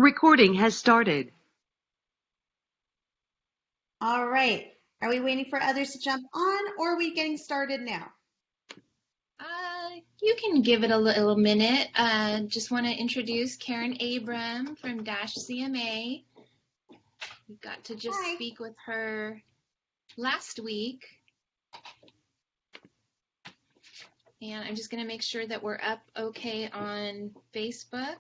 Recording has started. All right. Are we waiting for others to jump on, or are we getting started now? You can give it a little minute. Just want to introduce Karen Abram from dashCMA. We got to just Hi. speak with her last week. And I'm just going to make sure that we're up okay on Facebook.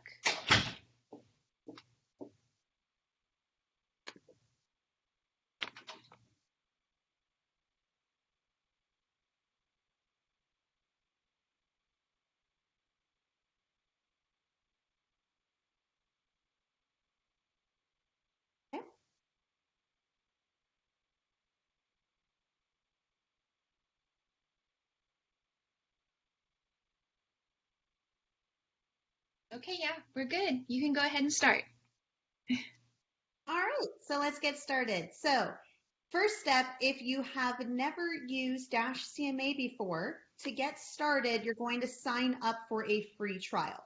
Okay, yeah, we're good. You can go ahead and start. All right, so let's get started. So first step, if you have never used dashCMA before, to get started, you're going to sign up for a free trial.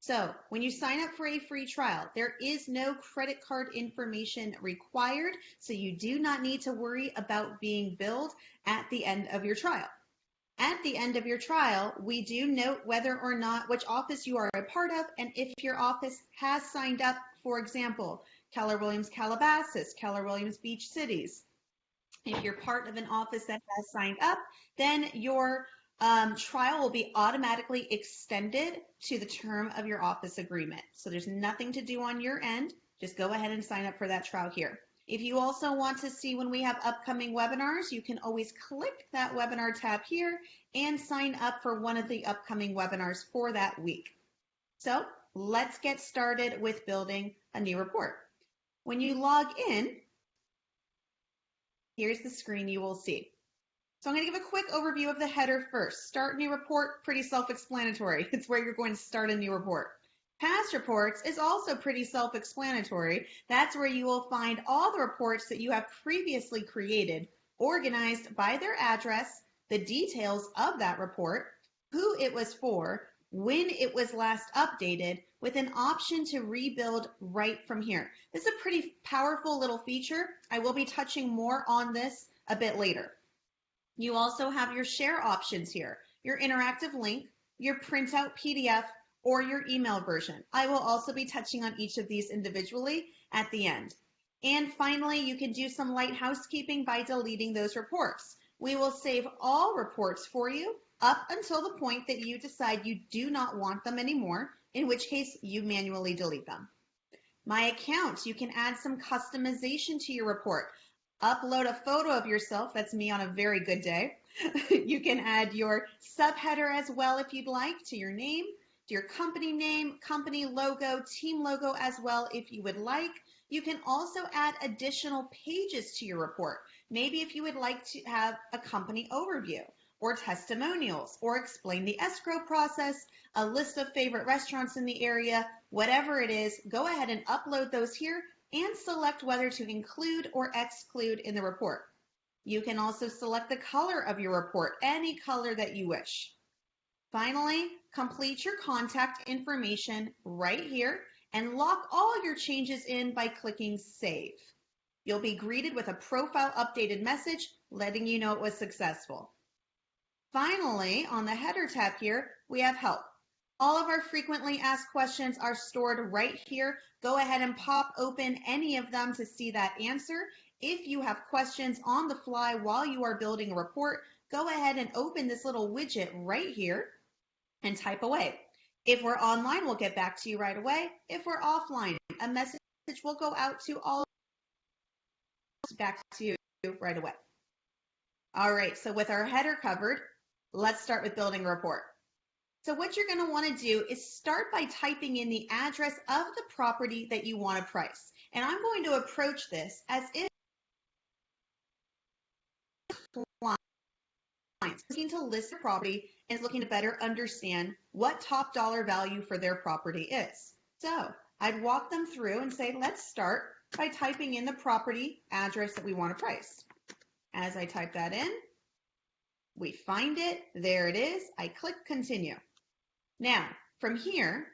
So when you sign up for a free trial, there is no credit card information required, so you do not need to worry about being billed at the end of your trial. At the end of your trial, we do note whether or not which office you are a part of, and if your office has signed up, for example, Keller Williams Calabasas, Keller Williams Beach Cities. If you're part of an office that has signed up, then your trial will be automatically extended to the term of your office agreement. So there's nothing to do on your end. Just go ahead and sign up for that trial here. If you also want to see when we have upcoming webinars, you can always click that webinar tab here and sign up for one of the upcoming webinars for that week. So let's get started with building a new report. When you log in, here's the screen you will see. So I'm going to give a quick overview of the header first. Start new report, pretty self-explanatory. It's where you're going to start a new report. Past reports is also pretty self-explanatory. That's where you will find all the reports that you have previously created, organized by their address, the details of that report, who it was for, when it was last updated, with an option to rebuild right from here. This is a pretty powerful little feature. I will be touching more on this a bit later. You also have your share options here, your interactive link, your printout PDF, or your email version. I will also be touching on each of these individually at the end. And finally, you can do some light housekeeping by deleting those reports. We will save all reports for you up until the point that you decide you do not want them anymore, in which case you manually delete them. My accounts, you can add some customization to your report. Upload a photo of yourself, that's me on a very good day. You can add your subheader as well if you'd like to your name, to your company name, company logo, team logo as well if you would like. You can also add additional pages to your report. Maybe if you would like to have a company overview or testimonials or explain the escrow process, a list of favorite restaurants in the area, whatever it is, go ahead and upload those here and select whether to include or exclude in the report. You can also select the color of your report, any color that you wish. Finally, complete your contact information right here and lock all your changes in by clicking Save. You'll be greeted with a profile updated message letting you know it was successful. Finally, on the header tab here, we have Help. All of our frequently asked questions are stored right here. Go ahead and pop open any of them to see that answer. If you have questions on the fly while you are building a report, go ahead and open this little widget right here and type away. If we're online, we'll get back to you right away. If we're offline, a message will go out to all of us back to you right away. All right, so with our header covered, let's start with building a report. So what you're going to want to do is start by typing in the address of the property that you want to price. And I'm going to approach this as if clients looking to list their property and is looking to better understand what top dollar value for their property is. So I'd walk them through and say, let's start by typing in the property address that we want to price. As I type that in, we find it. There it is. I click continue. Now, from here,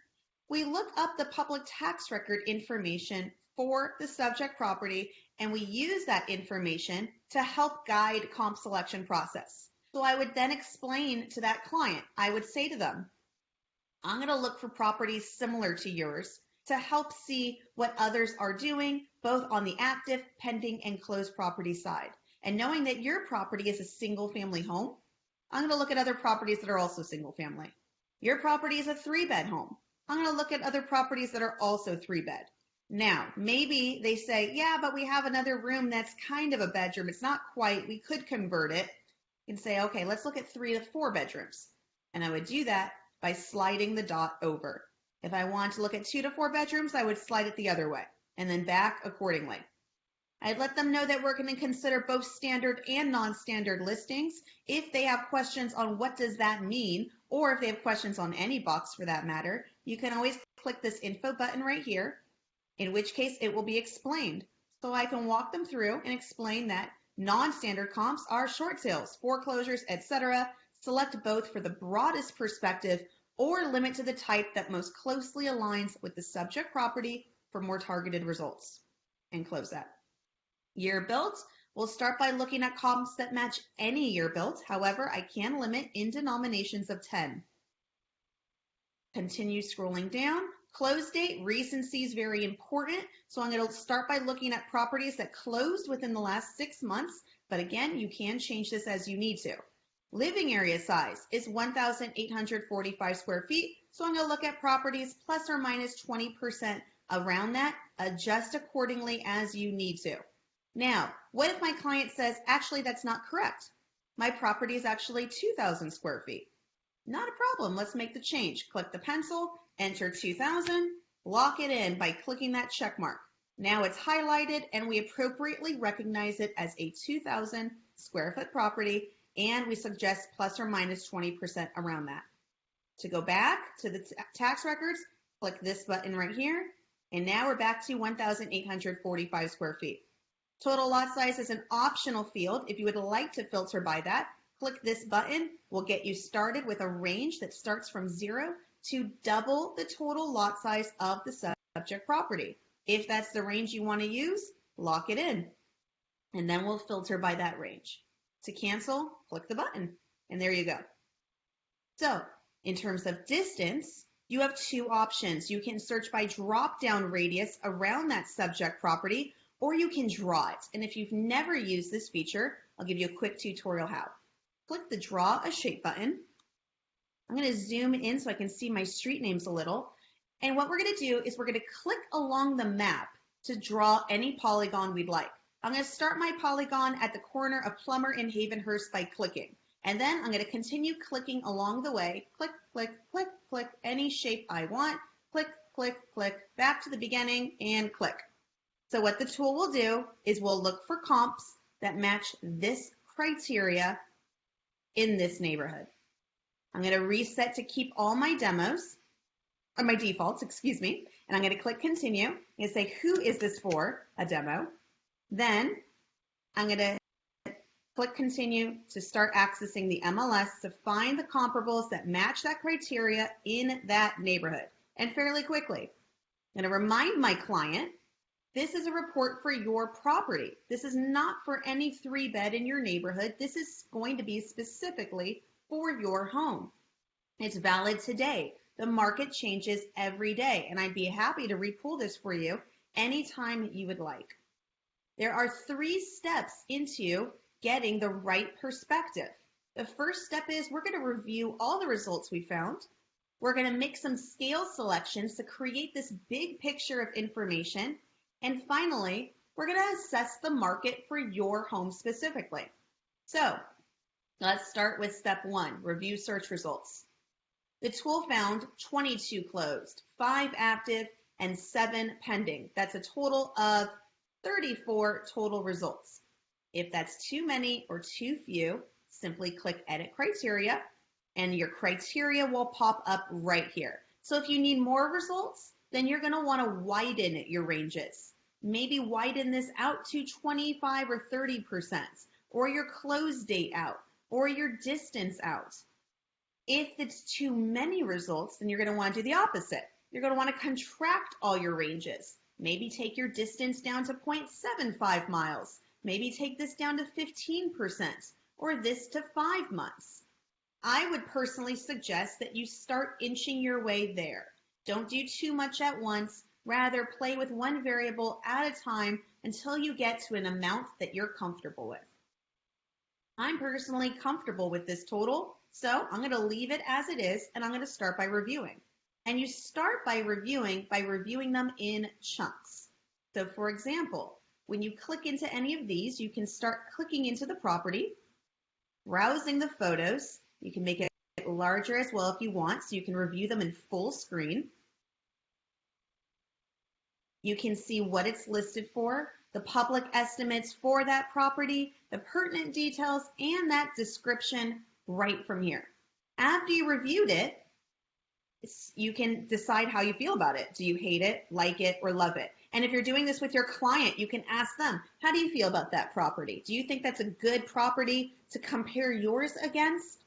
we look up the public tax record information for the subject property, and we use that information to help guide comp selection process. So I would then explain to that client, I would say to them, I'm going to look for properties similar to yours to help see what others are doing, both on the active, pending, and closed property side. And knowing that your property is a single family home, I'm going to look at other properties that are also single family. Your property is a 3-bed home. I'm going to look at other properties that are also 3-bed. Now, maybe they say, yeah, but we have another room that's kind of a bedroom. It's not quite. We could convert it and say, okay, let's look at 3 to 4 bedrooms. And I would do that by sliding the dot over. If I want to look at 2 to 4 bedrooms, I would slide it the other way and then back accordingly. I'd let them know that we're going to consider both standard and non-standard listings. If they have questions on what does that mean, or if they have questions on any box for that matter, you can always click this info button right here, in which case it will be explained. So I can walk them through and explain that non-standard comps are short sales, foreclosures, etc. Select both for the broadest perspective or limit to the type that most closely aligns with the subject property for more targeted results. And close that. Year built, we'll start by looking at comps that match any year built. However, I can limit in denominations of 10. Continue scrolling down. Close date, recency is very important. So I'm going to start by looking at properties that closed within the last 6 months. But again, you can change this as you need to. Living area size is 1,845 square feet. So I'm going to look at properties plus or minus 20% around that. Adjust accordingly as you need to. Now, what if my client says, actually, that's not correct? My property is actually 2,000 square feet. Not a problem. Let's make the change. Click the pencil, enter 2,000, lock it in by clicking that check mark. Now it's highlighted and we appropriately recognize it as a 2,000 square foot property, and we suggest plus or minus 20% around that. To go back to the tax records, click this button right here, and now we're back to 1,845 square feet. Total lot size is an optional field. If you would like to filter by that, click this button. We'll get you started with a range that starts from 0 to double the total lot size of the subject property. If that's the range you want to use, lock it in, and then we'll filter by that range. To cancel, click the button, and there you go. So, in terms of distance, you have 2 options. You can search by drop-down radius around that subject property, or you can draw it. And if you've never used this feature, I'll give you a quick tutorial how. Click the Draw a Shape button. I'm going to zoom in so I can see my street names a little. And what we're going to do is we're going to click along the map to draw any polygon we'd like. I'm going to start my polygon at the corner of Plummer and Havenhurst by clicking. And then I'm going to continue clicking along the way. Click, click, click, click, any shape I want. Click, click, click, back to the beginning and click. So what the tool will do is we'll look for comps that match this criteria in this neighborhood. I'm going to reset to keep all my demos, or my defaults, excuse me, and I'm going to click continue. I'm going to say, who is this for? A demo. Then I'm going to click continue to start accessing the MLS to find the comparables that match that criteria in that neighborhood, and fairly quickly. I'm going to remind my client, this is a report for your property. This is not for any 3-bed in your neighborhood. This is going to be specifically for your home. It's valid today. The market changes every day, and I'd be happy to repull this for you anytime you would like. There are 3 steps into getting the right perspective. The first step is we're going to review all the results we found. We're going to make some scale selections to create this big picture of information. And finally, we're going to assess the market for your home specifically. So let's start with step 1, review search results. The tool found 22 closed, 5 active, and 7 pending. That's a total of 34 total results. If that's too many or too few, simply click Edit Criteria, and your criteria will pop up right here. So if you need more results, then you're going to want to widen your ranges. Maybe widen this out to 25 or 30%, or your close date out, or your distance out. If it's too many results, then you're going to want to do the opposite. You're going to want to contract all your ranges. Maybe take your distance down to 0.75 miles. Maybe take this down to 15% or this to 5 months. I would personally suggest that you start inching your way there. Don't do too much at once. Rather, play with one variable at a time until you get to an amount that you're comfortable with. I'm personally comfortable with this total, so I'm going to leave it as it is, and I'm going to start by reviewing. And you start by reviewing them in chunks. So for example, when you click into any of these, you can start clicking into the property, browsing the photos. You can make it larger as well if you want, so you can review them in full screen. You can see what it's listed for, the public estimates for that property, the pertinent details, and that description right from here. After you reviewed it, you can decide how you feel about it. Do you hate it, like it, or love it? And if you're doing this with your client, you can ask them, how do you feel about that property? Do you think that's a good property to compare yours against?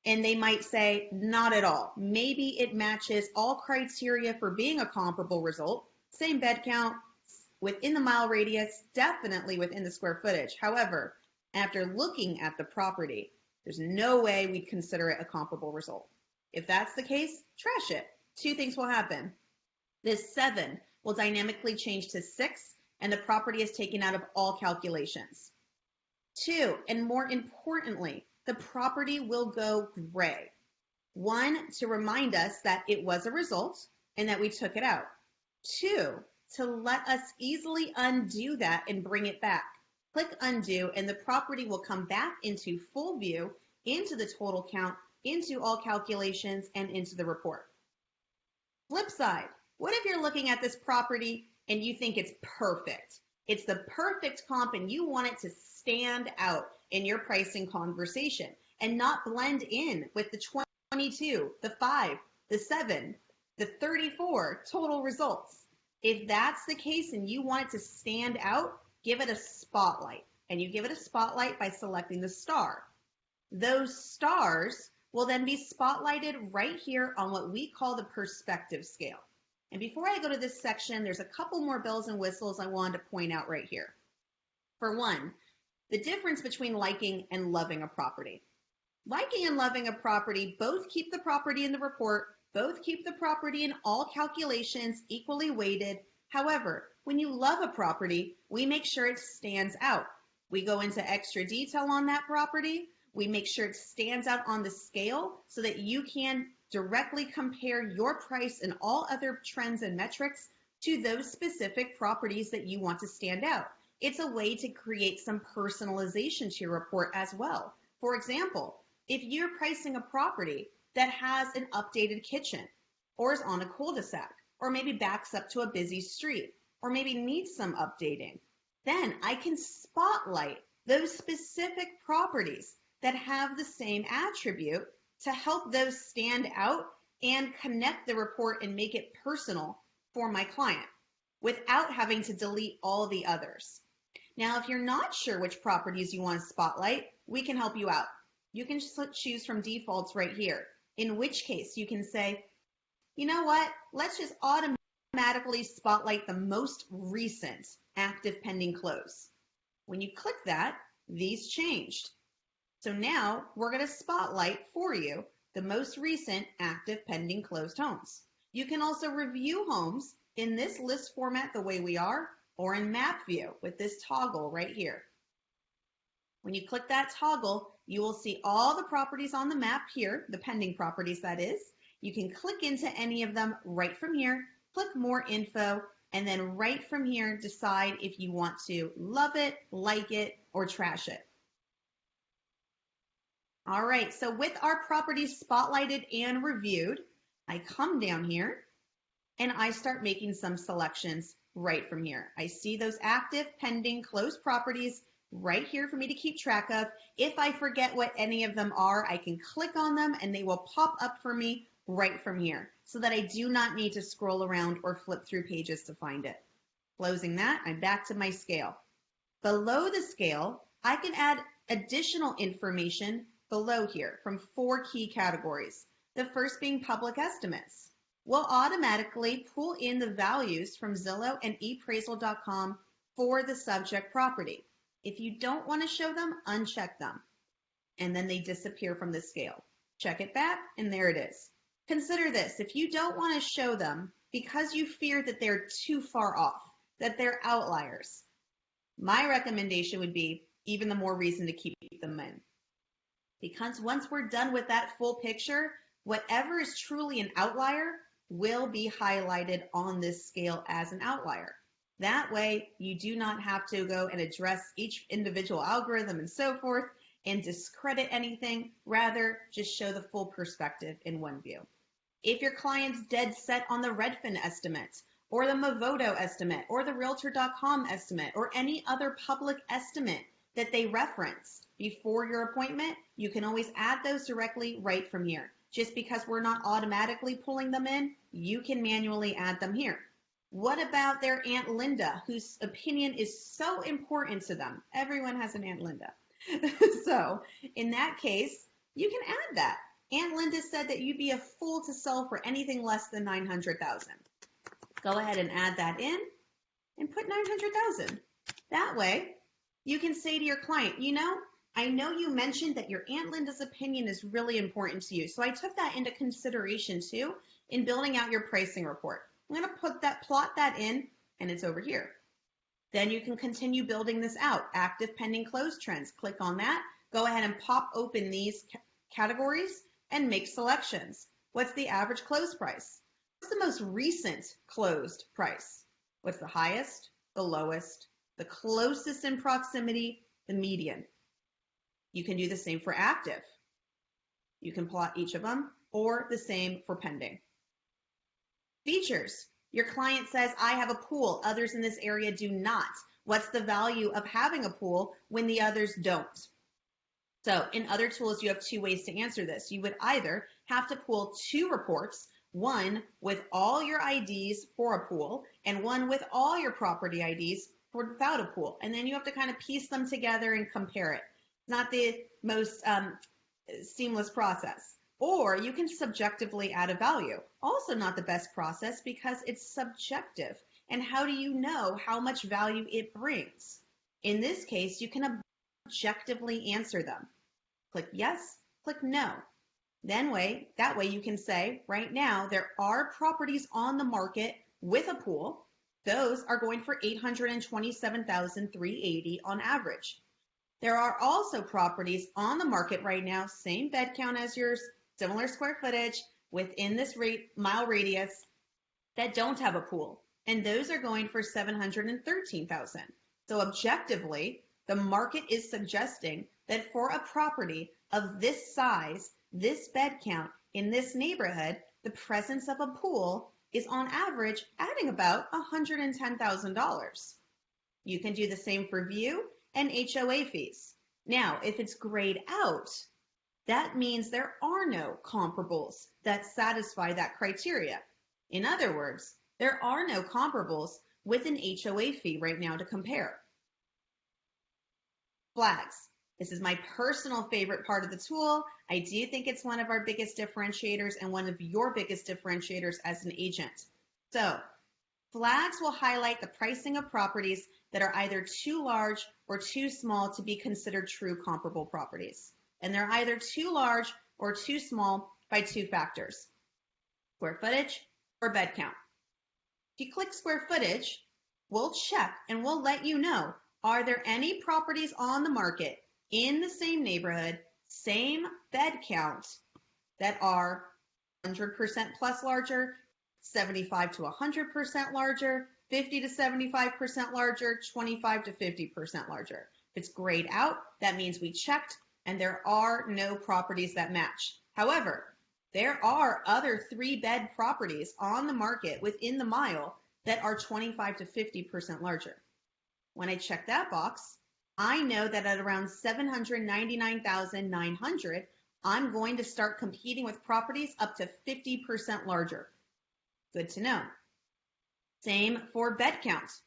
And they might say, not at all. Maybe it matches all criteria for being a comparable result. Same bed count, within the mile radius, definitely within the square footage. However, after looking at the property, there's no way we'd consider it a comparable result. If that's the case, trash it. Two things will happen. This 7 will dynamically change to 6, and the property is taken out of all calculations. 2, and more importantly, the property will go gray. 1, to remind us that it was a result and that we took it out. 2, to let us easily undo that and bring it back. Click undo, and the property will come back into full view, into the total count, into all calculations, and into the report. Flip side, what if you're looking at this property and you think it's perfect? It's the perfect comp and you want it to stand out in your pricing conversation and not blend in with the 22, the 5, the 7, the 34 total results. If that's the case and you want it to stand out, give it a spotlight. And you give it a spotlight by selecting the star. Those stars will then be spotlighted right here on what we call the perspective scale. And before I go to this section, there's a couple more bells and whistles I wanted to point out right here. For one, the difference between liking and loving a property. Liking and loving a property both keep the property in the report, both keep the property in all calculations equally weighted. However, when you love a property, we make sure it stands out. We go into extra detail on that property. We make sure it stands out on the scale so that you can directly compare your price and all other trends and metrics to those specific properties that you want to stand out. It's a way to create some personalization to your report as well. For example, if you're pricing a property that has an updated kitchen or is on a cul-de-sac or maybe backs up to a busy street or maybe needs some updating, then I can spotlight those specific properties that have the same attribute to help those stand out and connect the report and make it personal for my client without having to delete all the others. Now, if you're not sure which properties you want to spotlight, we can help you out. You can choose from defaults right here, in which case you can say, you know what, let's just automatically spotlight the most recent active pending close. When you click that, these changed. So now we're going to spotlight for you the most recent active pending closed homes. You can also review homes in this list format the way we are, or in map view with this toggle right here. When you click that toggle, you will see all the properties on the map here, the pending properties that is. You can click into any of them right from here, click more info, and then right from here decide if you want to love it, like it, or trash it. All right, so with our properties spotlighted and reviewed, I come down here and I start making some selections right from here. I see those active, pending, closed properties right here for me to keep track of. If I forget what any of them are, I can click on them and they will pop up for me right from here so that I do not need to scroll around or flip through pages to find it. Closing that, I'm back to my scale. Below the scale, I can add additional information below here from 4 key categories. The first being public estimates. will automatically pull in the values from Zillow and ePraisal.com for the subject property. If you don't want to show them, uncheck them, and then they disappear from the scale. Check it back, and there it is. Consider this: if you don't want to show them because you fear that they're too far off, that they're outliers, my recommendation would be even the more reason to keep them in. Because once we're done with that full picture, whatever is truly an outlier will be highlighted on this scale as an outlier. That way, you do not have to go and address each individual algorithm and so forth and discredit anything. Rather, just show the full perspective in one view. If your client's dead set on the Redfin estimate, or the Movoto estimate, or the Realtor.com estimate, or any other public estimate that they reference before your appointment, you can always add those directly right from here. Just because we're not automatically pulling them in, you can manually add them here. What about their Aunt Linda, whose opinion is so important to them? Everyone has an Aunt Linda. So in that case, you can add that. Aunt Linda said that you'd be a fool to sell for anything less than $900,000. Go ahead and add that in and put $900,000. That way, you can say to your client, you know, I know you mentioned that your Aunt Linda's opinion is really important to you, so I took that into consideration too in building out your pricing report. I'm going to plot that in, and it's over here. Then you can continue building this out. Active pending close trends. Click on that. Go ahead and pop open these categories and make selections. What's the average close price? What's the most recent closed price? What's the highest, the lowest, the closest in proximity, the median? You can do the same for active. You can plot each of them, or the same for pending. Features. Your client says, I have a pool, others in this area do not. What's the value of having a pool when the others don't? So in other tools, you have two ways to answer this. You would either have to pull two reports, one with all your IDs for a pool and one with all your property IDs for without a pool. And then you have to kind of piece them together and compare it. It's not the most seamless process. Or you can subjectively add a value. Also not the best process because it's subjective. And how do you know how much value it brings? In this case, you can objectively answer them. Click yes, click no. That way you can say, right now, there are properties on the market with a pool. Those are going for $827,380 on average. There are also properties on the market right now, same bed count as yours, similar square footage within this mile radius that don't have a pool. And those are going for $713,000. So objectively, the market is suggesting that for a property of this size, this bed count in this neighborhood, the presence of a pool is on average adding about $110,000. You can do the same for view and HOA fees. Now, if it's grayed out, that means there are no comparables that satisfy that criteria. In other words, there are no comparables with an HOA fee right now to compare. Flags. This is my personal favorite part of the tool. I do think it's one of our biggest differentiators and one of your biggest differentiators as an agent. So, flags will highlight the pricing of properties that are either too large or too small to be considered true comparable properties. And they're either too large or too small by two factors: square footage or bed count. If you click square footage, we'll check and we'll let you know, are there any properties on the market in the same neighborhood, same bed count, that are 100% plus larger, 75 to 100% larger, 50 to 75% larger, 25 to 50% larger. If it's grayed out, that means we checked and there are no properties that match. However, there are other 3-bed properties on the market within the mile that are 25 to 50% larger. When I check that box, I know that at around $799,900, I'm going to start competing with properties up to 50% larger. Good to know. Same for bed count.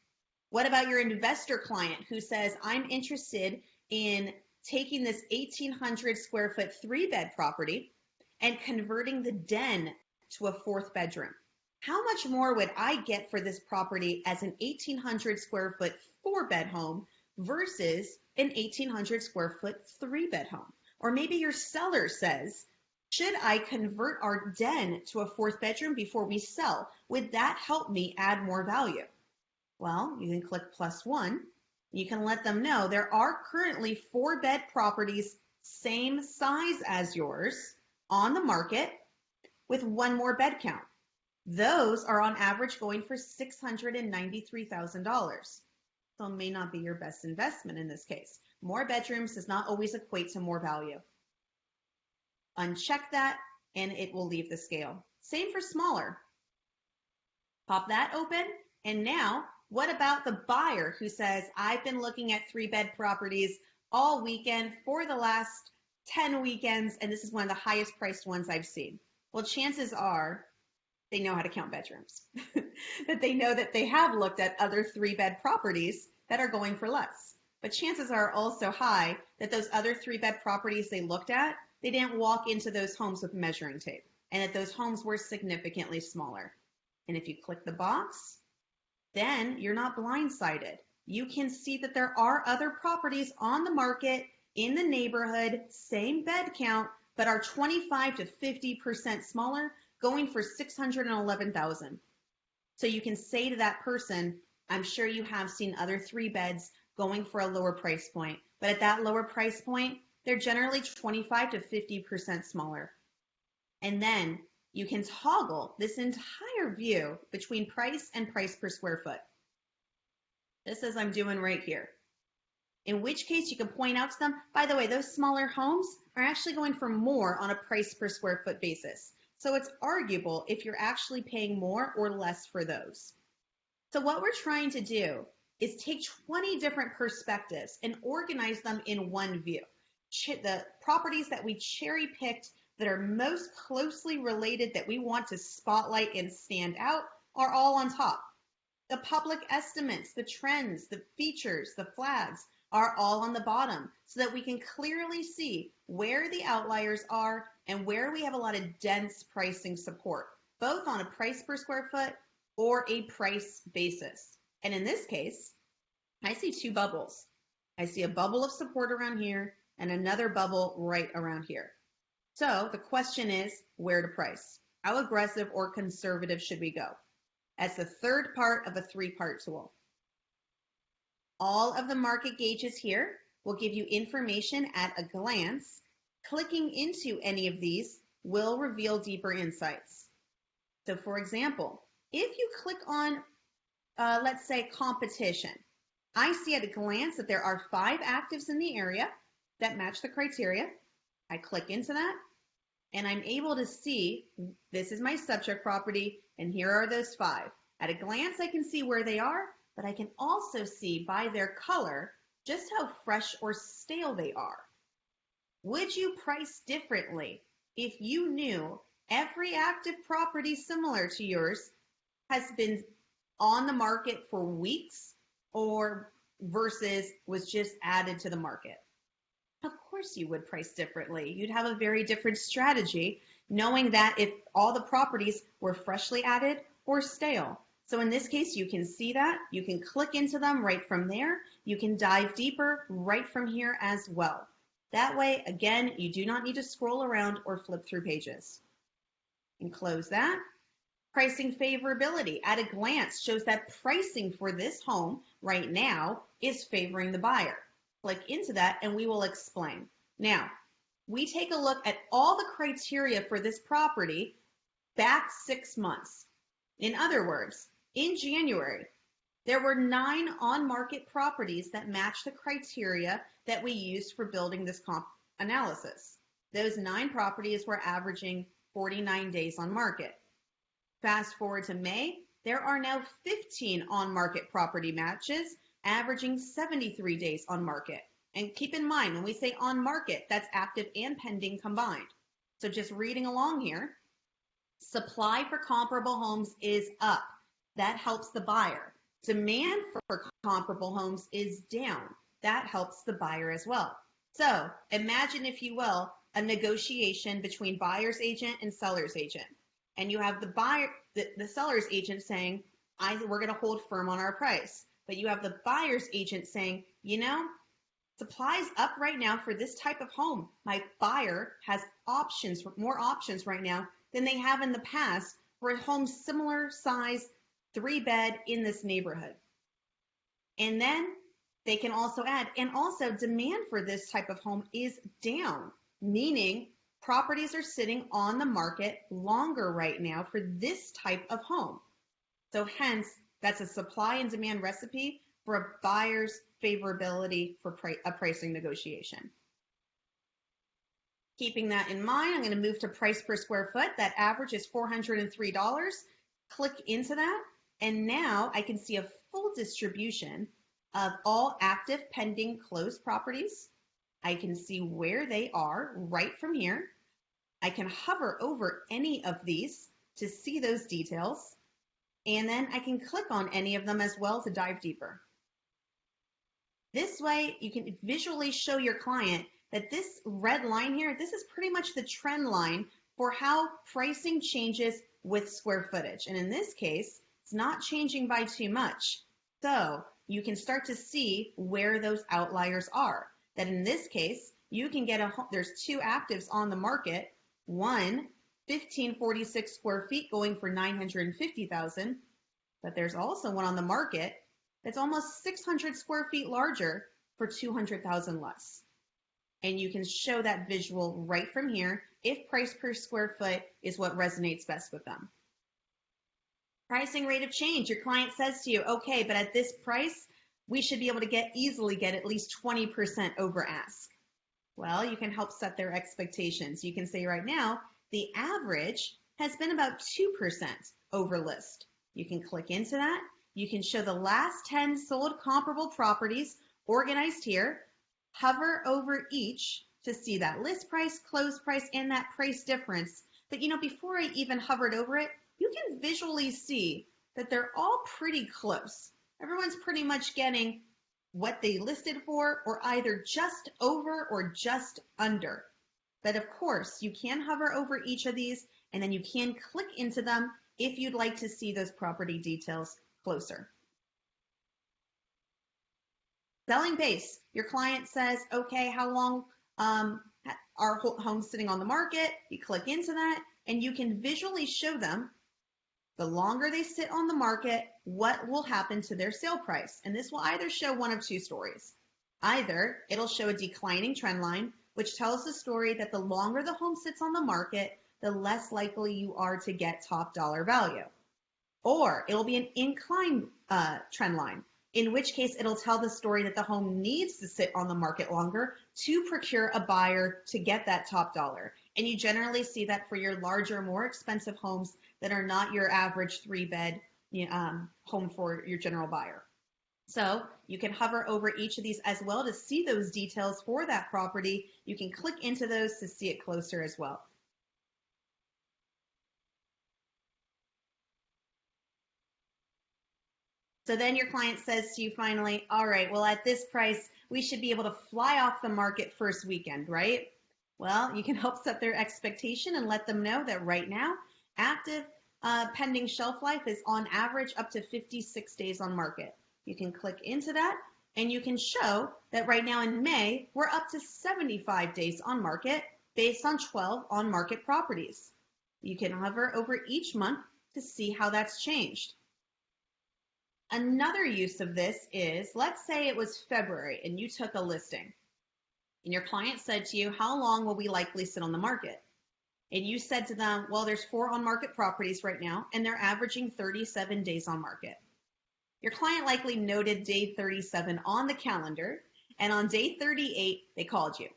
What about your investor client who says, I'm interested in taking this 1,800 square foot 3-bed property and converting the den to a 4th bedroom? how much more would I get for this property as an 1,800 square foot 4-bed home versus an 1,800 square foot 3-bed home? Or maybe your seller says, should I convert our den to a 4th bedroom before we sell? Would that help me add more value? Well, you can click +1. You can let them know there are currently 4-bed properties, same size as yours, on the market with 1 more bed count. Those are on average going for $693,000. So it may not be your best investment in this case. More bedrooms does not always equate to more value. Uncheck that and it will leave the scale. Same for smaller. Pop that open, and now what about the buyer who says, I've been looking at 3-bed properties all weekend for the last 10 weekends, and this is one of the highest priced ones I've seen. Well, chances are they know how to count bedrooms, that they know that they have looked at other 3-bed properties that are going for less. But chances are also high that those other 3-bed properties they looked at, they didn't walk into those homes with measuring tape, and that those homes were significantly smaller. And if you click the box, then you're not blindsided. You can see that there are other properties on the market in the neighborhood, same bed count, but are 25 to 50% smaller, going for $611,000. So you can say to that person, I'm sure you have seen other 3 beds going for a lower price point, but at that lower price point, they're generally 25 to 50% smaller. And then you can toggle this entire view between price and price per square foot. This is I'm doing right here. In which case you can point out to them, by the way, those smaller homes are actually going for more on a price per square foot basis. So it's arguable if you're actually paying more or less for those. So what we're trying to do is take 20 different perspectives and organize them in one view. The properties that we cherry picked that are most closely related that we want to spotlight and stand out are all on top. The public estimates, the trends, the features, the flags are all on the bottom so that we can clearly see where the outliers are and where we have a lot of dense pricing support, both on a price per square foot or a price basis. And in this case, I see 2 bubbles. I see a bubble of support around here and another bubble right around here. So the question is where to price. How aggressive or conservative should we go? That's the 3rd part of a 3-part tool. All of the market gauges here will give you information at a glance. Clicking into any of these will reveal deeper insights. So for example, if you click on, let's say, competition, I see at a glance that there are 5 actives in the area that match the criteria. I click into that, and I'm able to see this is my subject property, and here are those 5. At a glance, I can see where they are, but I can also see by their color just how fresh or stale they are. Would you price differently if you knew every active property similar to yours has been on the market for weeks or versus was just added to the market? Of course you would price differently. You'd have a very different strategy knowing that if all the properties were freshly added or stale. So in this case, you can see that. You can click into them right from there. You can dive deeper right from here as well. That way, again, you do not need to scroll around or flip through pages. And close that. Pricing favorability at a glance shows that pricing for this home right now is favoring the buyer. Click into that and we will explain. Now, we take a look at all the criteria for this property back 6 months. In other words, in January, there were 9 on-market properties that matched the criteria that we used for building this comp analysis. Those 9 properties were averaging 49 days on market. Fast forward to May, there are now 15 on-market property matches averaging 73 days on market. And keep in mind, when we say on market, that's active and pending combined. So just reading along here, supply for comparable homes is up. That helps the buyer. Demand for comparable homes is down. That helps the buyer as well. So imagine, if you will, a negotiation between buyer's agent and seller's agent. And you have the buyer, the seller's agent saying, we're going to hold firm on our price. But you have the buyer's agent saying, you know, supply's up right now for this type of home. My buyer has options, more options right now than they have in the past for a home similar size, 3-bed in this neighborhood. And then they can also add, and also demand for this type of home is down, meaning properties are sitting on the market longer right now for this type of home. So hence, that's a supply and demand recipe for a buyer's favorability for a pricing negotiation. Keeping that in mind, I'm going to move to price per square foot. That average is $403. Click into that, and now I can see a full distribution of all active, pending, closed properties. I can see where they are right from here. I can hover over any of these to see those details, and then I can click on any of them as well to dive deeper. This way, you can visually show your client that this red line here, this is pretty much the trend line for how pricing changes with square footage. And in this case, it's not changing by too much. So you can start to see where those outliers are. That in this case, you can get there's 2 actives on the market, one 1,546 square feet going for $950,000, but there's also one on the market that's almost 600 square feet larger for $200,000 less. And you can show that visual right from here if price per square foot is what resonates best with them. Pricing rate of change. Your client says to you, okay, but at this price, we should be able to easily get at least 20% over ask. Well, you can help set their expectations. You can say right now, the average has been about 2% over list. You can click into that. You can show the last 10 sold comparable properties organized here. Hover over each to see that list price, close price, and that price difference. But before I even hovered over it, you can visually see that they're all pretty close. Everyone's pretty much getting what they listed for, or either just over or just under. But of course, you can hover over each of these, and then you can click into them if you'd like to see those property details closer. Selling pace. Your client says, okay, how long are homes sitting on the market? You click into that, and you can visually show them the longer they sit on the market, what will happen to their sale price. And this will either show one of 2 stories. Either it'll show a declining trend line, which tells the story that the longer the home sits on the market, the less likely you are to get top dollar value. Or it'll be an inclined trend line, in which case it'll tell the story that the home needs to sit on the market longer to procure a buyer to get that top dollar. And you generally see that for your larger, more expensive homes that are not your average 3-bed home for your general buyer. So you can hover over each of these as well to see those details for that property. You can click into those to see it closer as well. So then your client says to you finally, all right, well, at this price, we should be able to fly off the market first weekend, right? Well, you can help set their expectation and let them know that right now, active pending shelf life is on average up to 56 days on market. You can click into that, and you can show that right now in May, we're up to 75 days on market based on 12 on-market properties. You can hover over each month to see how that's changed. Another use of this is, let's say it was February and you took a listing and your client said to you, how long will we likely sit on the market? And you said to them, well, there's 4 on-market properties right now and they're averaging 37 days on market. Your client likely noted day 37 on the calendar, and on day 38, they called you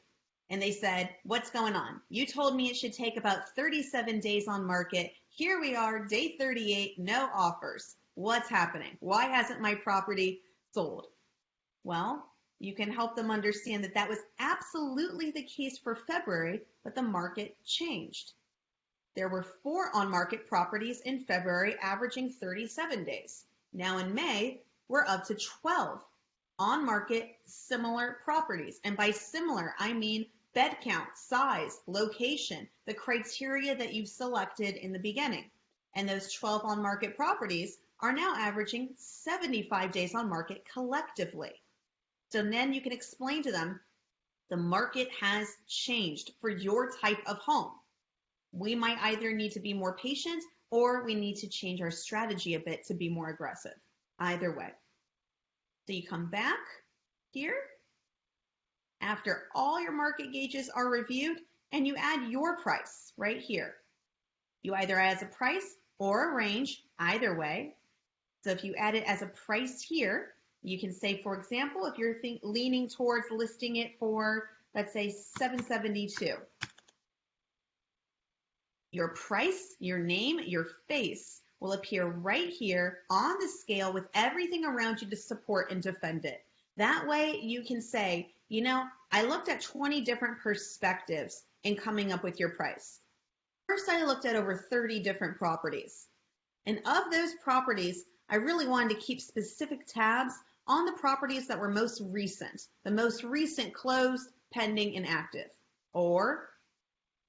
and they said, what's going on? You told me it should take about 37 days on market. Here we are, day 38, no offers. What's happening? Why hasn't my property sold? Well, you can help them understand that that was absolutely the case for February, but the market changed. There were 4 on-market properties in February averaging 37 days. Now in May, we're up to 12 on-market similar properties. And by similar, I mean bed count, size, location, the criteria that you've selected in the beginning. And those 12 on-market properties are now averaging 75 days on market collectively. So then you can explain to them, the market has changed for your type of home. We might either need to be more patient or we need to change our strategy a bit to be more aggressive. Either way. So you come back here after all your market gauges are reviewed and you add your price right here. You either add as a price or a range, either way. So if you add it as a price here, you can say, for example, if you're leaning towards listing it for, let's say, $772. Your price, your name, your face will appear right here on the scale with everything around you to support and defend it. That way you can say, you know, I looked at 20 different perspectives in coming up with your price. First, I looked at over 30 different properties. And of those properties, I really wanted to keep specific tabs on the properties that were most recent, the most recent closed, pending, and active. Or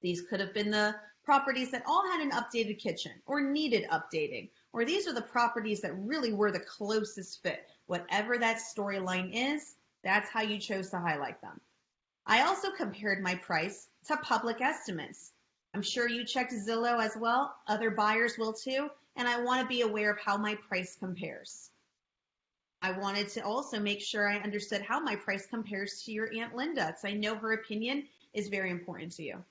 these could have been the properties that all had an updated kitchen or needed updating, or these are the properties that really were the closest fit. Whatever that storyline is, that's how you chose to highlight them. I also compared my price to public estimates. I'm sure you checked Zillow as well. Other buyers will too, and I want to be aware of how my price compares. I wanted to also make sure I understood how my price compares to your Aunt Linda, because I know her opinion is very important to you.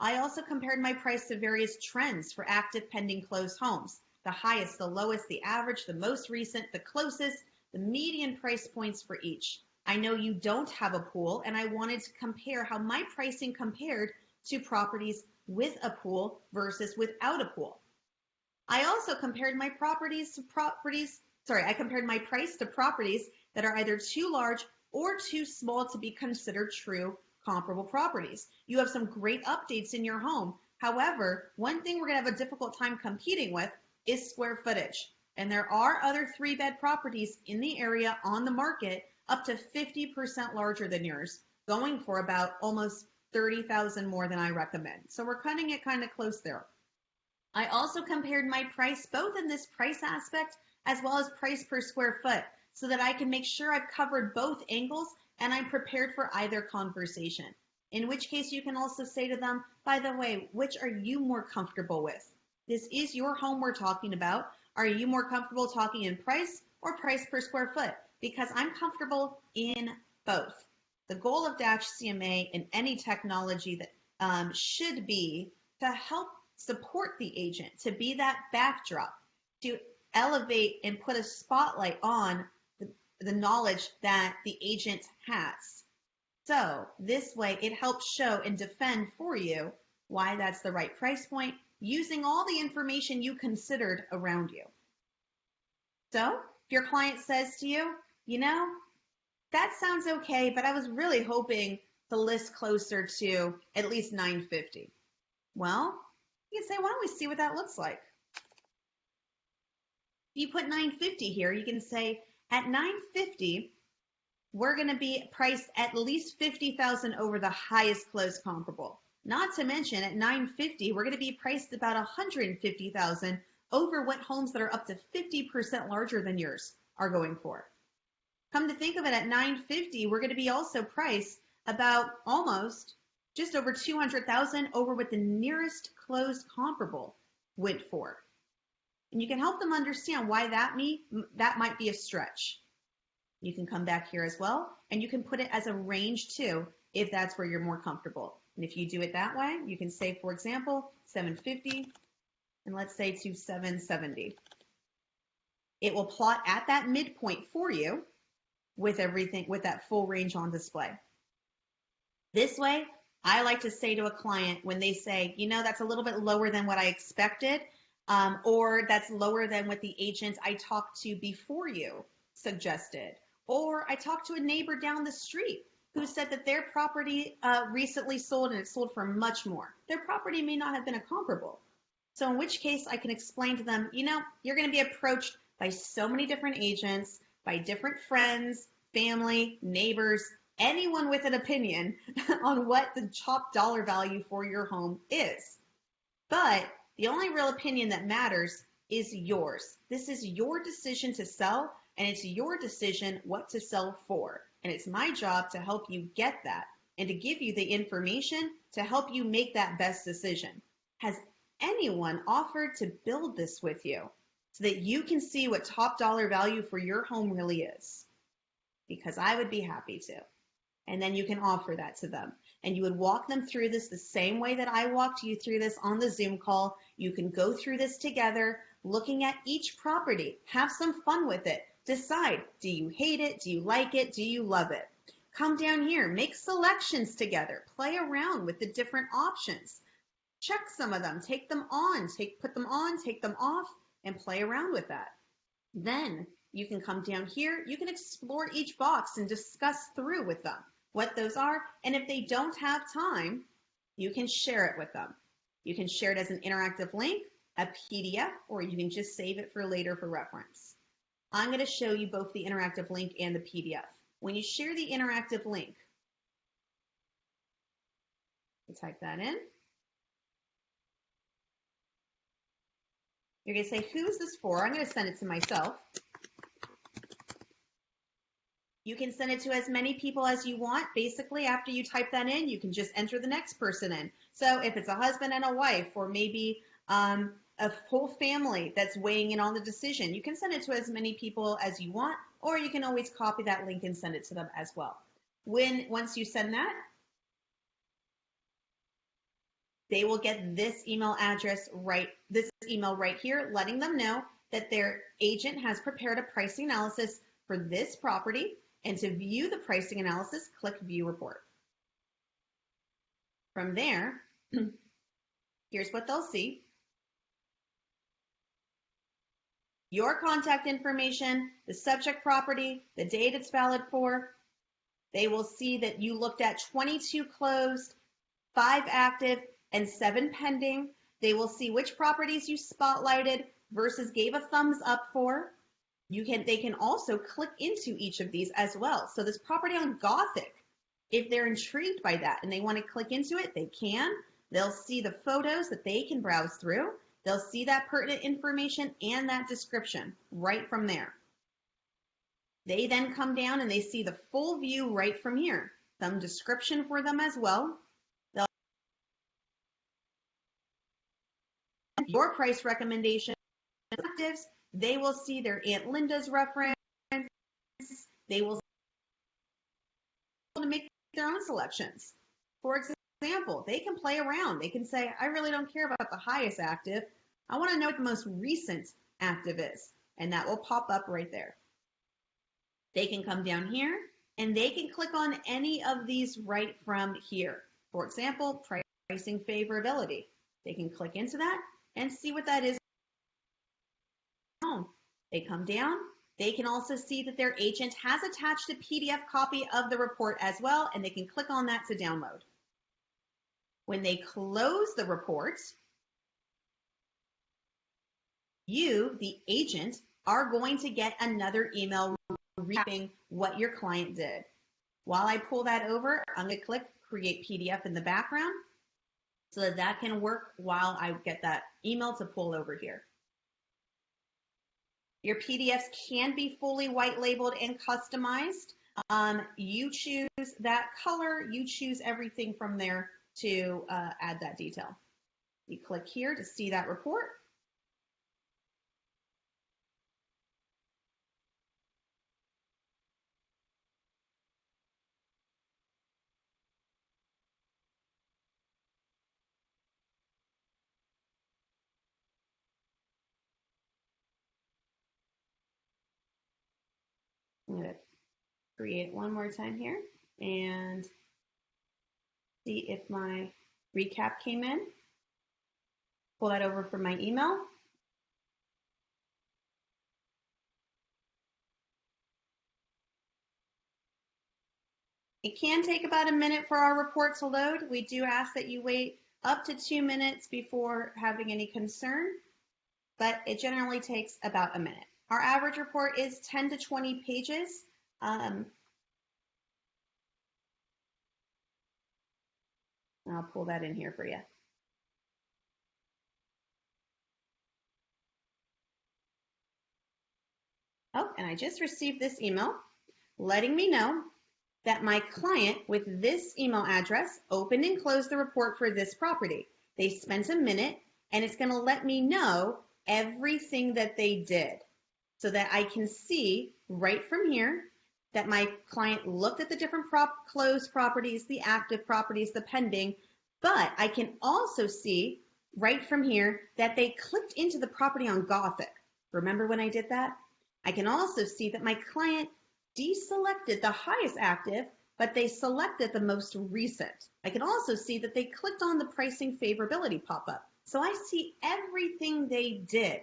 I also compared my price to various trends for active pending closed homes. The highest, the lowest, the average, the most recent, the closest, the median price points for each. I know you don't have a pool, and I wanted to compare how my pricing compared to properties with a pool versus without a pool. I also compared my price to properties that are either too large or too small to be considered true comparable properties. You have some great updates in your home. However, one thing we're going to have a difficult time competing with is square footage. And there are other 3-bed properties in the area on the market up to 50% larger than yours, going for about almost $30,000 more than I recommend. So we're cutting it kind of close there. I also compared my price both in this price aspect as well as price per square foot so that I can make sure I've covered both angles and I'm prepared for either conversation. In which case you can also say to them, by the way, which are you more comfortable with? This is your home we're talking about. Are you more comfortable talking in price or price per square foot? Because I'm comfortable in both. The goal of dashCMA and any technology that should be to help support the agent, to be that backdrop, to elevate and put a spotlight on the knowledge that the agent has. So this way it helps show and defend for you why that's the right price point using all the information you considered around you. So if your client says to you, you know, that sounds okay, but I was really hoping to list closer to at least $950. Well, you can say, why don't we see what that looks like? If you put $950 here, you can say, at $950, we're going to be priced at least $50,000 over the highest closed comparable. Not to mention, at $950, we're going to be priced about $150,000 over what homes that are up to 50% larger than yours are going for. Come to think of it, at $950, we're going to be also priced about almost just over $200,000 over what the nearest closed comparable went for. And you can help them understand why that might be a stretch. You can come back here as well, and you can put it as a range too, if that's where you're more comfortable. And if you do it that way, you can say, for example, $750, and let's say to $770. It will plot at that midpoint for you with everything, with that full range on display. This way, I like to say to a client when they say, you know, that's a little bit lower than what I expected, or that's lower than what the agent I talked to before you suggested, or I talked to a neighbor down the street who said that their property recently sold and it sold for much more. Their property may not have been a comparable. So in which case I can explain to them, you know, you're going to be approached by so many different agents, by different friends, family, neighbors, anyone with an opinion on what the top dollar value for your home is. But The only real opinion that matters is yours. This is your decision to sell, and it's your decision what to sell for. And it's my job to help you get that and to give you the information to help you make that best decision. Has anyone offered to build this with you so that you can see what top dollar value for your home really is? Because I would be happy to. And then you can offer that to them. And you would walk them through this the same way that I walked you through this on the Zoom call. You can go through this together, looking at each property. Have some fun with it. Decide, do you hate it? Do you like it? Do you love it? Come down here, make selections together. Play around with the different options. Check some of them, take them on, put them on, take them off, and play around with that. Then you can come down here, you can explore each box and discuss through with them what those are, and if they don't have time, you can share it with them. You can share it as an interactive link, a PDF, or you can just save it for later for reference. I'm going to show you both the interactive link and the PDF. When you share the interactive link, you type that in. You're going to say, who's this for? I'm going to send it to myself. You can send it to as many people as you want. Basically, after you type that in, you can just enter the next person in. So if it's a husband and a wife, or maybe a whole family that's weighing in on the decision, you can send it to as many people as you want, or you can always copy that link and send it to them as well. Once you send that, they will get this email address this email right here, letting them know that their agent has prepared a pricing analysis for this property. And to view the pricing analysis, click View Report. From there, here's what they'll see. Your contact information, the subject property, the date it's valid for. They will see that you looked at 22 closed, 5 active, and 7 pending. They will see which properties you spotlighted versus gave a thumbs up for. They can also click into each of these as well. So this property on Gothic, if they're intrigued by that and they want to click into it, they can. They'll see the photos that they can browse through. They'll see that pertinent information and that description right from there. They then come down and they see the full view right from here. Some description for them as well. Your price recommendation actives. They will see their Aunt Linda's reference. They will make their own selections. For example, they can play around. They can say, I really don't care about the highest active. I want to know what the most recent active is. And that will pop up right there. They can come down here and they can click on any of these right from here. For example, pricing favorability. They can click into that and see what that is. They come down. They can also see that their agent has attached a PDF copy of the report as well, and they can click on that to download. When they close the report, you, the agent, are going to get another email recapping what your client did. While I pull that over, I'm going to click Create PDF in the background so that that can work while I get that email to pull over here. Your PDFs can be fully white labeled and customized. You choose that color, you choose everything from there to add that detail. You click here to see that report. I'm going to create one more time here and see if my recap came in. Pull that over from my email. It can take about a minute for our report to load. We do ask that you wait up to 2 minutes before having any concern, but it generally takes about a minute. Our average report is 10 to 20 pages. I'll pull that in here for you. Oh, and I just received this email letting me know that my client with this email address opened and closed the report for this property. They spent a minute, and it's going to let me know everything that they did so that I can see right from here that my client looked at the different closed properties, the active properties, the pending, but I can also see right from here that they clicked into the property on Gothic. Remember when I did that? I can also see that my client deselected the highest active, but they selected the most recent. I can also see that they clicked on the pricing favorability pop-up. So I see everything they did.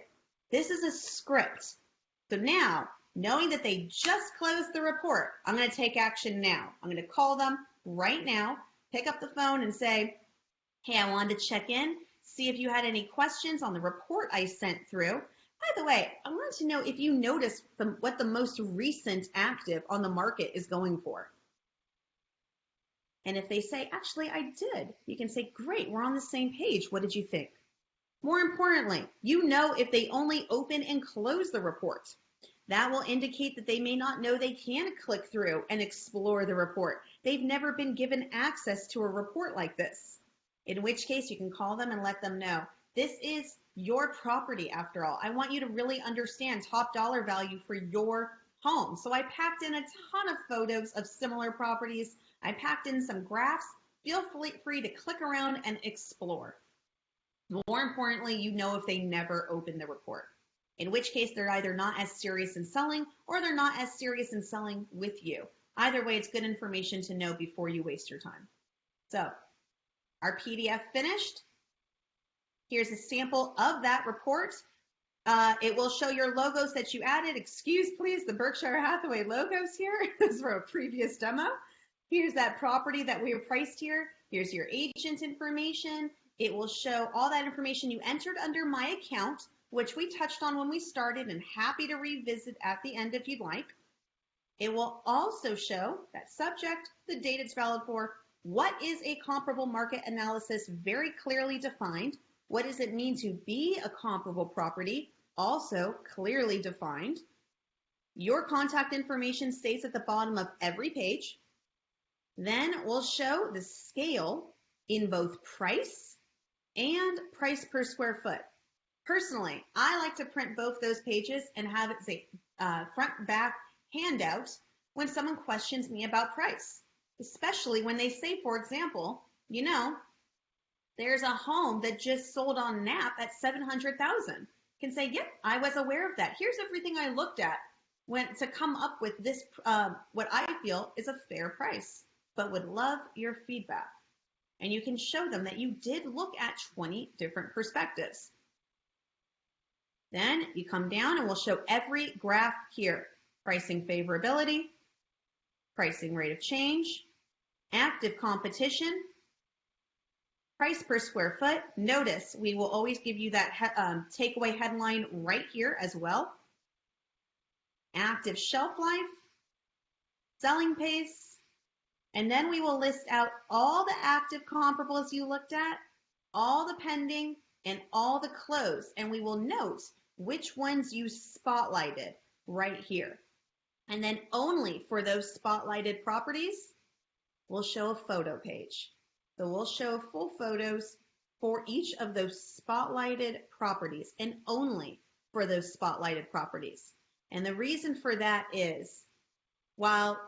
This is a script. So now, knowing that they just closed the report, I'm going to take action now. I'm going to call them right now, pick up the phone and say, hey, I wanted to check in, see if you had any questions on the report I sent through. By the way, I wanted to know if you noticed what the most recent active on the market is going for. And if they say, actually, I did, you can say, great, we're on the same page. What did you think? More importantly, you know if they only open and close the report. That will indicate that they may not know they can click through and explore the report. They've never been given access to a report like this, in which case you can call them and let them know. This is your property after all. I want you to really understand top dollar value for your home. So I packed in a ton of photos of similar properties. I packed in some graphs. Feel free to click around and explore. More importantly, you know if they never open the report, in which case they're either not as serious in selling or they're not as serious in selling with you. Either way, it's good information to know before you waste your time. So our PDF finished. Here's a sample of that report. It will show your logos that you added. Excuse, please, the Berkshire Hathaway logos here. This is for a previous demo. Here's that property that we priced here. Here's your agent information. It will show all that information you entered under my account, which we touched on when we started and happy to revisit at the end if you'd like. It will also show that subject, the date it's valid for, what is a comparable market analysis, very clearly defined. What does it mean to be a comparable property? Also clearly defined. Your contact information stays at the bottom of every page. Then we'll show the scale in both price and price per square foot. Personally, I like to print both those pages and have it say front and back handout when someone questions me about price, especially when they say, for example, you know, there's a home that just sold on NAP at $700,000. Can say, yep, I was aware of that. Here's everything I looked at to come up with this, what I feel is a fair price, but would love your feedback. And you can show them that you did look at 20 different perspectives. Then you come down and we'll show every graph here. Pricing favorability, pricing rate of change, active competition, price per square foot. Notice we will always give you that takeaway headline right here as well. Active shelf life, selling pace, and then we will list out all the active comparables you looked at, all the pending, and all the closed. And we will note which ones you spotlighted right here. And then only for those spotlighted properties, we'll show a photo page. So we'll show full photos for each of those spotlighted properties and only for those spotlighted properties. And the reason for that is, while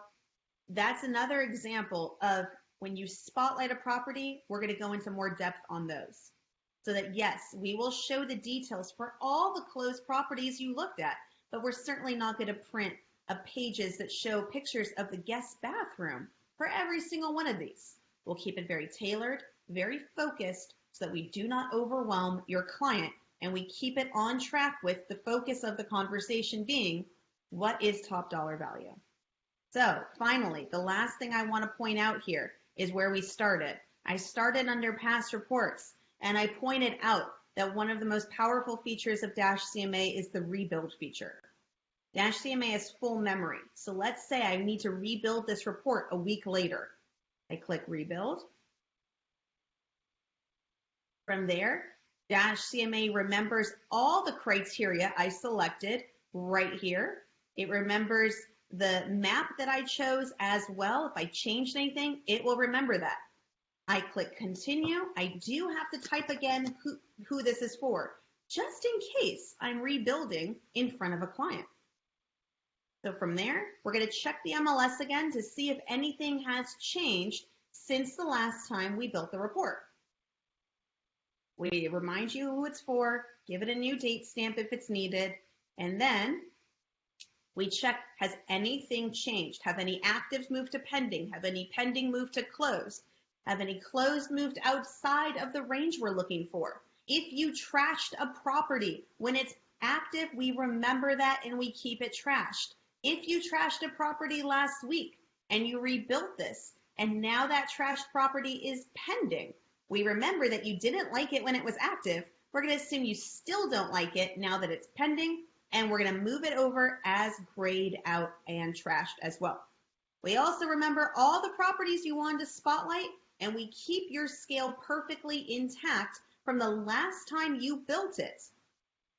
that's another example of when you spotlight a property, we're going to go into more depth on those. So that yes, we will show the details for all the closed properties you looked at, but we're certainly not going to print pages that show pictures of the guest bathroom for every single one of these. We'll keep it very tailored, very focused, so that we do not overwhelm your client and we keep it on track with the focus of the conversation being, what is top dollar value? So finally, the last thing I want to point out here is where we started. I started under past reports and I pointed out that one of the most powerful features of dashCMA is the rebuild feature. dashCMA has full memory. So let's say I need to rebuild this report a week later. I click rebuild. From there, dashCMA remembers all the criteria I selected right here. It remembers the map that I chose as well. If I changed anything, it will remember that. I click continue. I do have to type again who this is for, just in case I'm rebuilding in front of a client. So from there, we're going to check the MLS again to see if anything has changed since the last time we built the report. We remind you who it's for, give it a new date stamp if it's needed, and then we check, has anything changed? Have any actives moved to pending? Have any pending moved to closed? Have any closed moved outside of the range we're looking for? If you trashed a property when it's active, we remember that and we keep it trashed. If you trashed a property last week and you rebuilt this, and now that trashed property is pending, we remember that you didn't like it when it was active. We're going to assume you still don't like it now that it's pending, and we're going to move it over as grayed out and trashed as well. We also remember all the properties you wanted to spotlight, and we keep your scale perfectly intact from the last time you built it.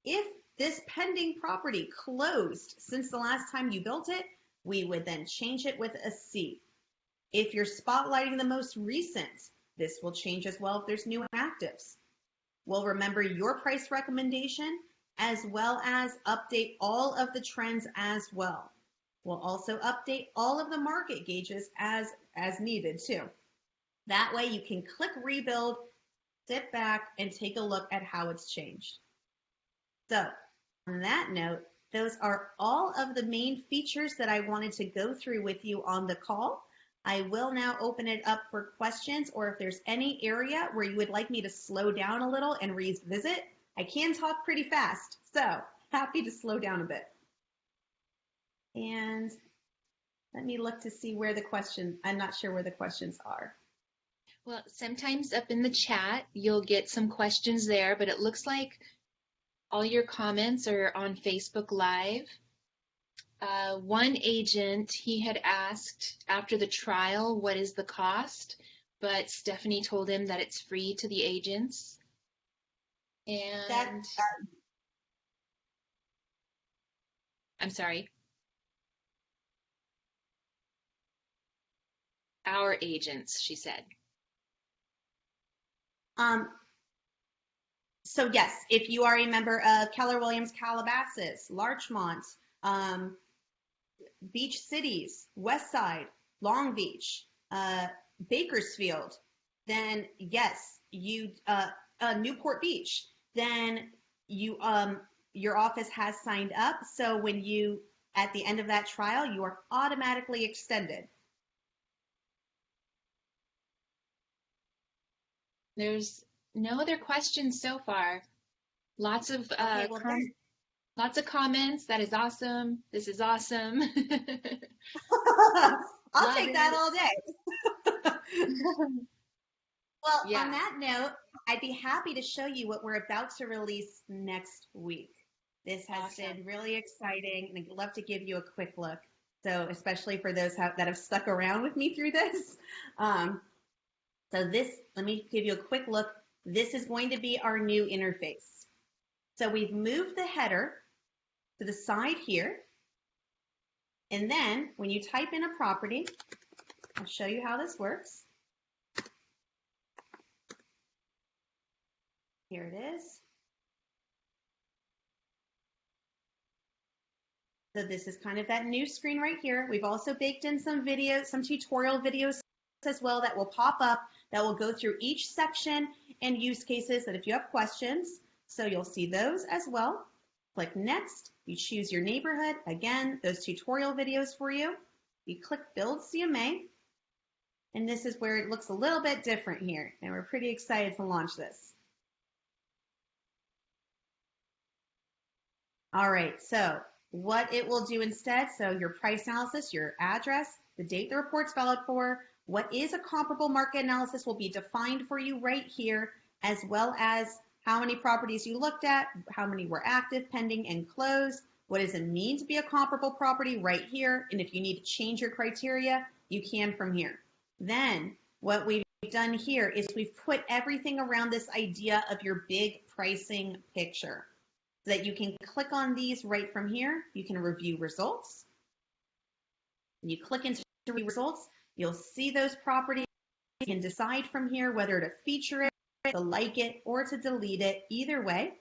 If this pending property closed since the last time you built it, we would then change it with a C. If you're spotlighting the most recent, this will change as well if there's new actives. We'll remember your price recommendation as well as update all of the trends as well. We'll also update all of the market gauges as needed too. That way you can click rebuild, sit back, and take a look at how it's changed. So on that note, those are all of the main features that I wanted to go through with you on the call. I will now open it up for questions, or if there's any area where you would like me to slow down a little and revisit. I can talk pretty fast, so happy to slow down a bit. And let me look to see where the question, I'm not sure where the questions are. Well, sometimes up in the chat, you'll get some questions there, but it looks like all your comments are on Facebook Live. One agent, he had asked after the trial, what is the cost? But Stephanie told him that it's free to the agents. And I'm sorry. Our agents, she said. So yes, if you are a member of Keller Williams Calabasas, Larchmont, Beach Cities, Westside, Long Beach, Bakersfield, then yes, you Newport Beach, then you your office has signed up. So when you at the end of that trial, you are automatically extended. There's no other questions so far. Lots of lots of comments. That is awesome. This is awesome. I'll take that all day. Well, yeah. On that note, I'd be happy to show you what we're about to release next week. This has been really exciting, and I'd love to give you a quick look. So especially for those that have stuck around with me through this. So this, let me give you a quick look. This is going to be our new interface. So we've moved the header to the side here. And then when you type in a property, I'll show you how this works. Here it is. So this is kind of that new screen right here. We've also baked in some videos, some tutorial videos as well that will pop up that will go through each section and use cases that if you have questions. So you'll see those as well. Click next, you choose your neighborhood. Again, those tutorial videos for you. You click build CMA, and this is where it looks a little bit different here, and we're pretty excited to launch this. All right, so what it will do instead, so your price analysis, your address, the date the report's valid for, what is a comparable market analysis will be defined for you right here, as well as how many properties you looked at, how many were active, pending, and closed. What does it mean to be a comparable property right here? And if you need to change your criteria, you can from here. Then what we've done here is we've put everything around this idea of your big pricing picture. so that you can click on these right from here. You can review results. When you click into review results, you'll see those properties. You can decide from here whether to feature it, to like it, or to delete it, either way.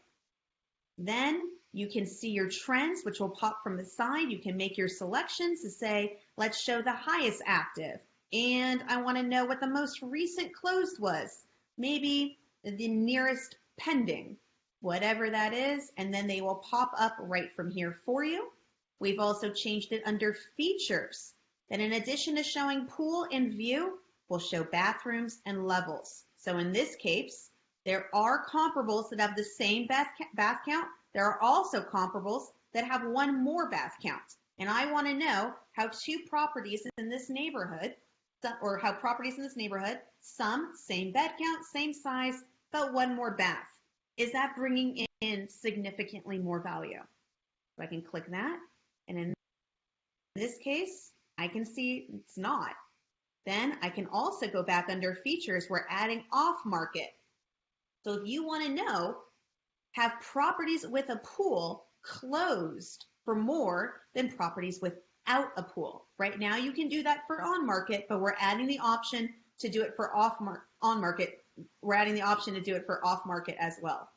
Then you can see your trends, which will pop from the side. You can make your selections to say, let's show the highest active. And I want to know what the most recent closed was. Maybe the nearest pending, whatever that is. And then they will pop up right from here for you. We've also changed it under features. That in addition to showing pool and view, we'll show bathrooms and levels. So in this case, there are comparables that have the same bath count. There are also comparables that have one more bath count. And I want to know how two properties in this neighborhood, or how properties in this neighborhood, some same bed count, same size, but one more bath. Is that bringing in significantly more value? So I can click that. And in this case, I can see it's not. Then I can also go back under features. We're adding off market. So if you want to know, have properties with a pool closed for more than properties without a pool. Right now you can do that for on market, but we're adding the option to do it for on market. We're adding the option to do it for off market as well.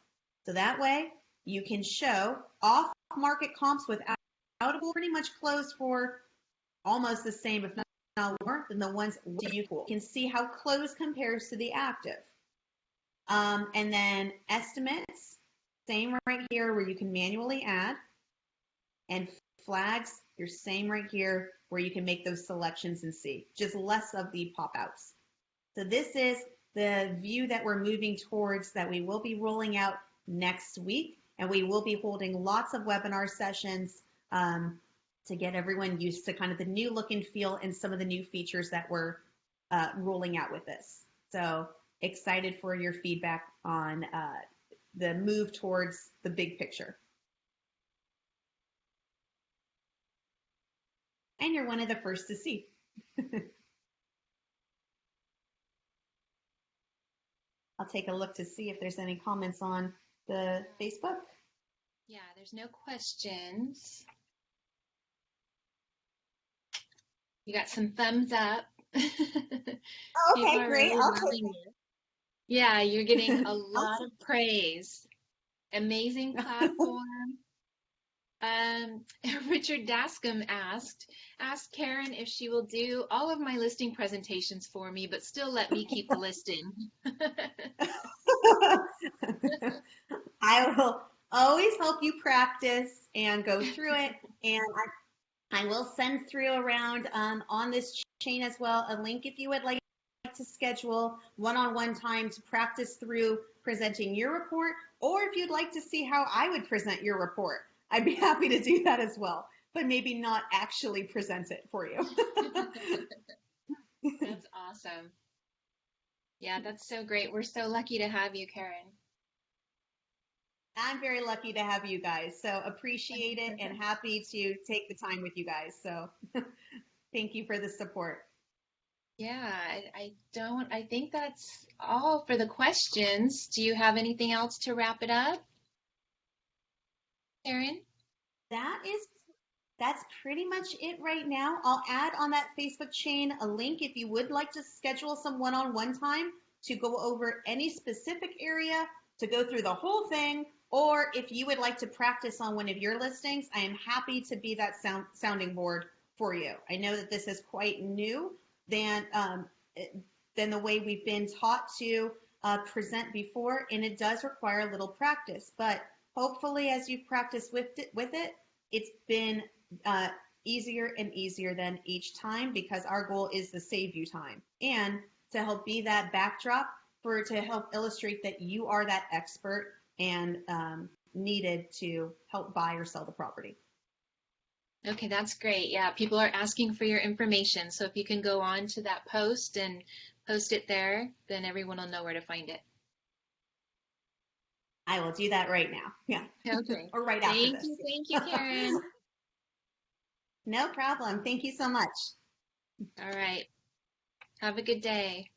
So that way you can show off market comps without a pool pretty much closed for almost the same, if not more, than the ones with a pool. You can see how closed compares to the active. And then estimates, same right here where you can manually add. And flags, your same right here where you can make those selections and see, just less of the pop-outs. So this is the view that we're moving towards that we will be rolling out next week. And we will be holding lots of webinar sessions to get everyone used to kind of the new look and feel and some of the new features that we're rolling out with this. So excited for your feedback on the move towards the big picture. And you're one of the first to see. I'll take a look to see if there's any comments on the Facebook. Yeah, there's no questions. You got some thumbs up. Okay, great. Really loving it. Yeah, you're getting a lot of praise. Amazing platform. Richard Dascom asked Karen if she will do all of my listing presentations for me, but still let me keep the listing. I will always help you practice and go through it. And I will send through around on this chain as well a link if you would like to schedule one-on-one time to practice through presenting your report, or if you'd like to see how I would present your report. I'd be happy to do that as well, but maybe not actually present it for you. That's awesome. Yeah, that's so great. We're so lucky to have you, Karen. I'm very lucky to have you guys, so appreciate it and happy to take the time with you guys. So thank you for the support. Yeah, I think that's all for the questions. Do you have anything else to wrap it up? Karen? That's pretty much it right now. I'll add on that Facebook chain a link if you would like to schedule some one-on-one time to go over any specific area, to go through the whole thing, or if you would like to practice on one of your listings, I am happy to be that sounding board for you. I know that this is quite new than the way we've been taught to present before, and it does require a little practice, but hopefully as you practice with it, it's been easier and easier than each time, because our goal is to save you time and to help be that backdrop to help illustrate that you are that expert and needed to help buy or sell the property. Okay, that's great. Yeah, people are asking for your information. So if you can go on to that post and post it there, then everyone will know where to find it. I will do that right now. Yeah. Okay. Or right after this. Thank you, Karen. No problem. Thank you so much. All right. Have a good day.